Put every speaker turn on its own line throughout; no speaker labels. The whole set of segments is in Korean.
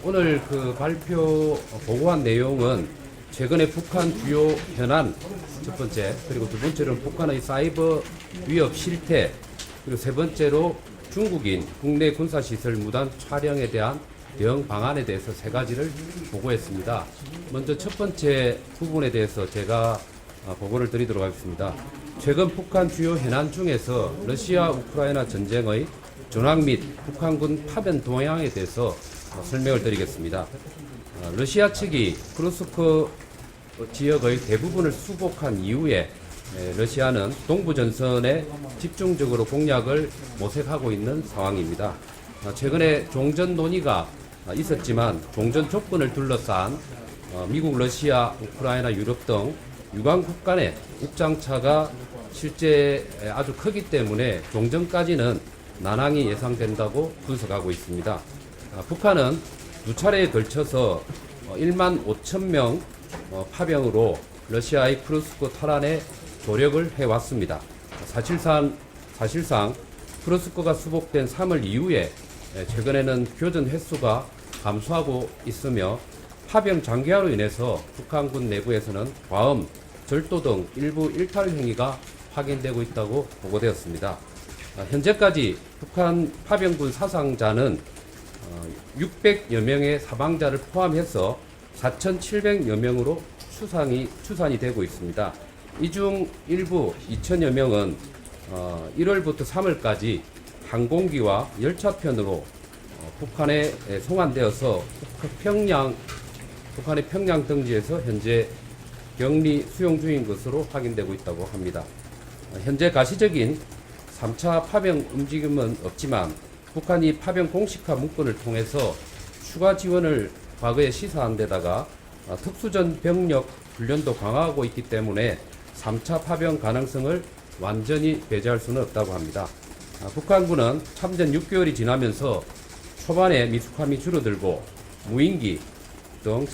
오늘 그 발표 보고한 내용은 최근에 북한 주요 현안 첫 번째, 그리고 두 번째로는 북한의 사이버 위협 실태, 그리고 세 번째로 중국인 국내 군사시설 무단 촬영에 대한 대응 방안에 대해서 세 가지를 보고했습니다. 먼저 첫 번째 부분에 대해서 제가 보고를 드리도록 하겠습니다. 최근 북한 주요 현안 중에서 러시아 우크라이나 전쟁의 전황 및 북한군 파병 동향에 대해서 설명을 드리겠습니다. 러시아 측이 크루스크 지역의 대부분을 수복한 이후에 러시아는 동부 전선에 집중적으로 공략을 모색하고 있는 상황입니다. 최근에 종전 논의가 있었지만 종전 조건을 둘러싼 미국, 러시아, 우크라이나, 유럽 등 유관국 간의 입장차가 실제 아주 크기 때문에 종전까지는 난항이 예상된다고 분석하고 있습니다. 북한은 두 차례에 걸쳐서 1만 5천 명 파병으로 러시아의 크루스크 탈환에 조력을 해왔습니다. 사실상 크루스크가 수복된 3월 이후에 최근에는 교전 횟수가 감소하고 있으며 파병 장기화로 인해서 북한군 내부에서는 과음, 절도 등 일부 일탈 행위가 확인되고 있다고 보고되었습니다. 현재까지 북한 파병군 사상자는 600여 명의 사망자를 포함해서 4,700여 명으로 추산이 되고 있습니다. 이 중 일부 2,000여 명은 1월부터 3월까지 항공기와 열차편으로 북한에 송환되어서 북한의 평양 등지에서 현재 격리 수용 중인 것으로 확인되고 있다고 합니다. 현재 가시적인 3차 파병 움직임은 없지만 북한이 파병 공식화 문건을 통해서 추가 지원을 과거에 시사한 데다가 특수전 병력 훈련도 강화하고 있기 때문에 3차 파병 가능성을 완전히 배제할 수는 없다고 합니다. 북한군은 참전 6개월이 지나면서 초반에 미숙함이 줄어들고 무인기 등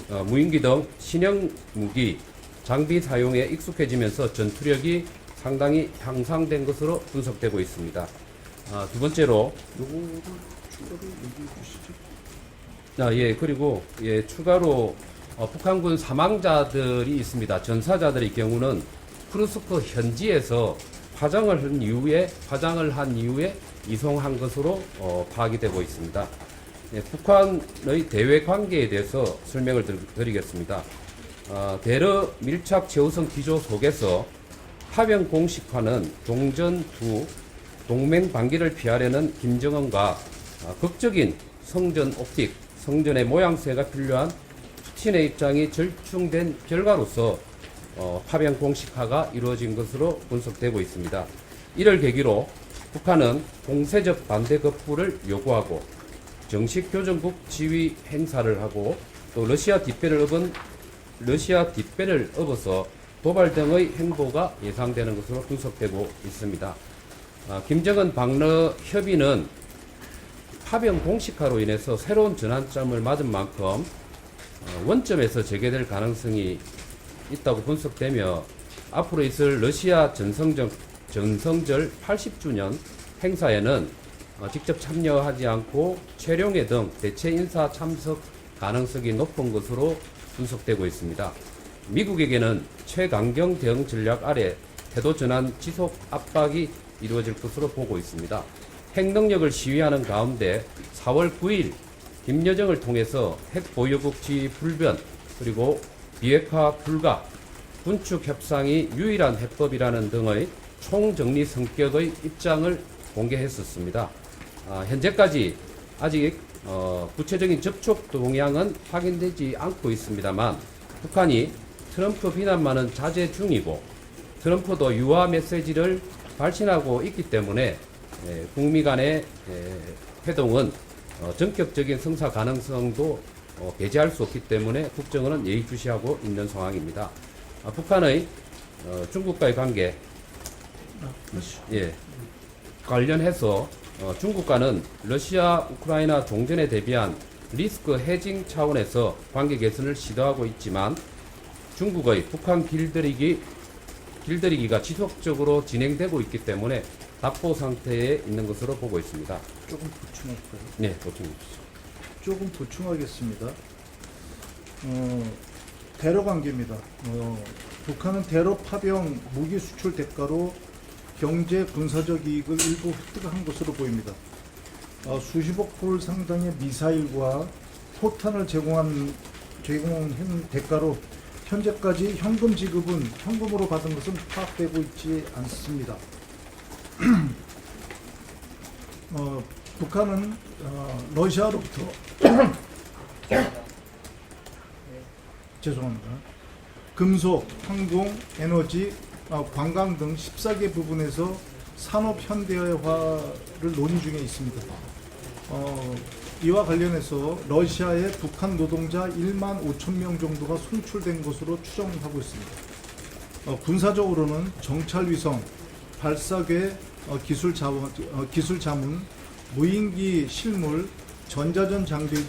신형 무기, 장비 사용에 익숙해지면서 전투력이 상당히 향상된 것으로 분석되고 있습니다. 두 번째로 그리고 추가로 북한군 사망자들이 있습니다. 전사자들의 경우는 크루스크 현지에서 화장을 한 이후에 이송한 것으로 파악이 되고 있습니다. 북한의 대외 관계에 대해서 설명을 드리겠습니다. 대러 밀착 제후성 기조 속에서 파병 공식화는 종전 후 동맹 방기를 피하려는 김정은과 극적인 성전 옵틱, 성전의 모양새가 필요한 푸틴의 입장이 절충된 결과로서 파병 공식화가 이루어진 것으로 분석되고 있습니다. 이를 계기로 북한은 공세적 반대 거부를 요구하고 정식 교전국 지휘 행사를 하고 또 러시아 뒷배를 업어서 도발 등의 행보가 예상되는 것으로 분석되고 있습니다. 김정은 박러 협의는 파병 공식화로 인해서 새로운 전환점을 맞은 만큼 원점에서 재개될 가능성이 있다고 분석되며 앞으로 있을 러시아 전성절 80주년 행사에는 직접 참여하지 않고 최룡해 등 대체 인사 참석 가능성이 높은 것으로 분석되고 있습니다. 미국에게는 최강경 대응 전략 아래 태도 전환 지속 압박이 이루어질 것으로 보고 있습니다. 핵 능력을 시위하는 가운데 4월 9일 김여정을 통해서 핵 보유국 지위 불변 그리고 비핵화 불가, 군축 협상이 유일한 해법이라는 등의 총정리 성격의 입장을 공개했었습니다. 현재까지 아직 구체적인 접촉 동향은 확인되지 않고 있습니다만 북한이 트럼프 비난만은 자제 중이고 트럼프도 유화 메시지를 발신하고 있기 때문에 북미 간의 회동은 전격적인 성사 가능성도 배제할 수 없기 때문에 국정원은 예의주시하고 있는 상황입니다. 북한의 중국과의 관계 관련해서 중국과는 러시아 우크라이나 종전에 대비한 리스크 해징 차원에서 관계 개선을 시도하고 있지만 중국의 북한 길들이기가 지속적으로 진행되고 있기 때문에 답보 상태에 있는 것으로 보고 있습니다.
조금 보충할까요?
네, 보충해 주시죠.
조금 보충하겠습니다. 대러 관계입니다. 북한은 대러 파병 무기 수출 대가로 경제 군사적 이익을 일부 획득한 것으로 보입니다. 수십억 불 상당의 미사일과 포탄을 제공한 대가로 현재까지 현금으로 받은 것은 파악되고 있지 않습니다. 북한은 러시아로부터 죄송합니다. 금속, 항공, 에너지, 관광 등 14개 부분에서 산업 현대화를 논의 중에 있습니다. 이와 관련해서 러시아에 북한 노동자 1만 5천 명 정도가 송출된 것으로 추정하고 있습니다. 군사적으로는 정찰위성, 발사궤, 기술 자문, 무인기 실물, 전자전 장비,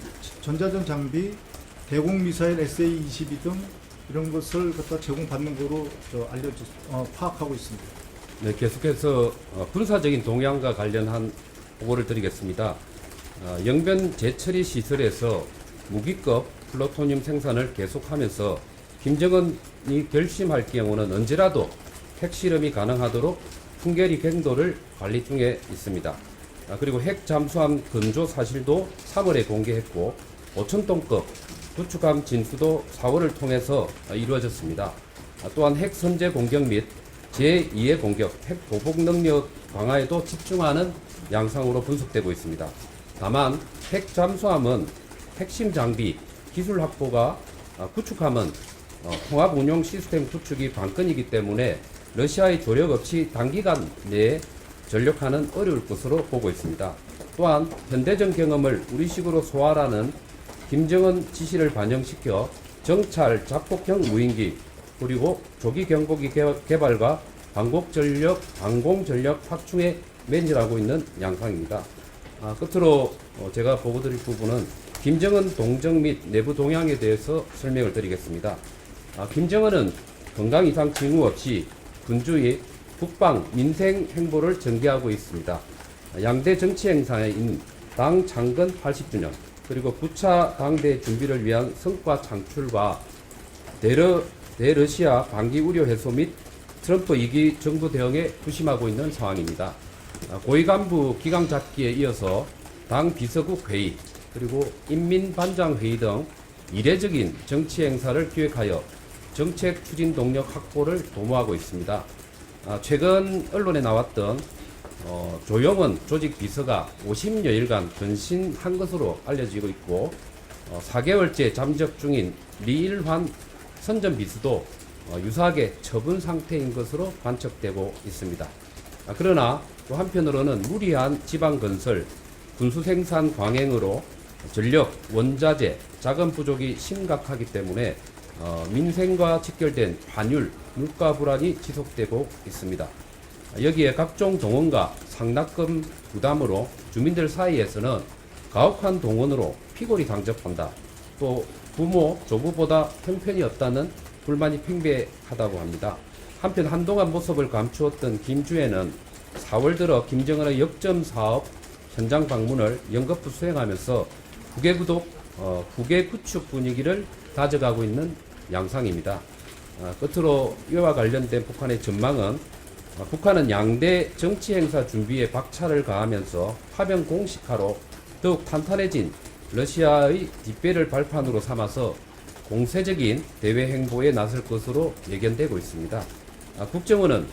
대공 미사일 SA-22 등 이런 것을 갖다 제공받는 거로 파악하고 있습니다.
네, 계속해서 군사적인 동향과 관련한 보고를 드리겠습니다. 영변 재처리 시설에서 무기급 플루토늄 생산을 계속하면서 김정은이 결심할 경우는 언제라도 핵실험이 가능하도록 풍계리 갱도를 관리 중에 있습니다. 그리고 핵 잠수함 건조 사실도 3월에 공개했고 5,000톤급 구축함 진수도 4월을 통해서 이루어졌습니다. 또한 핵 선제 공격 및 제2의 공격, 핵 보복 능력 강화에도 집중하는 양상으로 분석되고 있습니다. 다만 핵 잠수함은 핵심 장비, 기술 확보가 구축함은 통합 운용 시스템 구축이 관건이기 때문에 러시아의 조력 없이 단기간 내에 전력화는 어려울 것으로 보고 있습니다. 또한 현대전 경험을 우리식으로 소화하라는 김정은 지시를 반영시켜 정찰 자폭형 무인기 그리고 조기 경보기 개발과 항공전력 확충에 매진하고 있는 양상입니다. 끝으로 제가 보고드릴 부분은 김정은 동정 및 내부 동향에 대해서 설명을 드리겠습니다. 김정은은 건강 이상 징후 없이 군주의 국방 민생 행보를 전개하고 있습니다. 양대 정치 행사인 당 창건 80주년 그리고 9차 당대 준비를 위한 성과 창출과 대러시아 반기 우려 해소 및 트럼프 2기 정부 대응에 부심하고 있는 상황입니다. 고위 간부 기강 잡기에 이어서 당 비서국 회의 그리고 인민반장 회의 등 이례적인 정치 행사를 기획하여 정책 추진 동력 확보를 도모하고 있습니다. 최근 언론에 나왔던 조영은 조직 비서가 50여일간 변신한 것으로 알려지고 있고 4개월째 잠적 중인 리일환 선전 비서도 유사하게 처분 상태인 것으로 관측되고 있습니다. 그러나 또 한편으로는 무리한 지방 건설, 군수 생산 광행으로 전력, 원자재, 자금 부족이 심각하기 때문에 민생과 직결된 환율, 물가 불안이 지속되고 있습니다. 여기에 각종 동원과 상납금 부담으로 주민들 사이에서는 가혹한 동원으로 피골이 강접한다. 또 부모, 조부보다 형편이 없다는 불만이 팽배하다고 합니다. 한편 한동안 모습을 감추었던 김주애는 4월 들어 김정은의 역점 사업 현장 방문을 연거푸 수행하면서 국외 구축 분위기를 다져가고 있는 양상입니다. 끝으로 이와 관련된 북한의 전망은 북한은 양대 정치 행사 준비에 박차를 가하면서 파병 공식화로 더욱 탄탄해진 러시아의 뒷배를 발판으로 삼아서 공세적인 대외 행보에 나설 것으로 예견되고 있습니다. 국정원은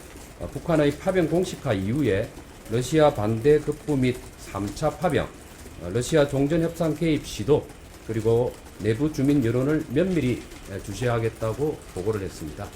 북한의 파병 공식화 이후에 러시아 반대 급부 및 3차 파병, 러시아 종전협상 개입 시도, 그리고 내부 주민 여론을 면밀히 주시하겠다고 보고를 했습니다.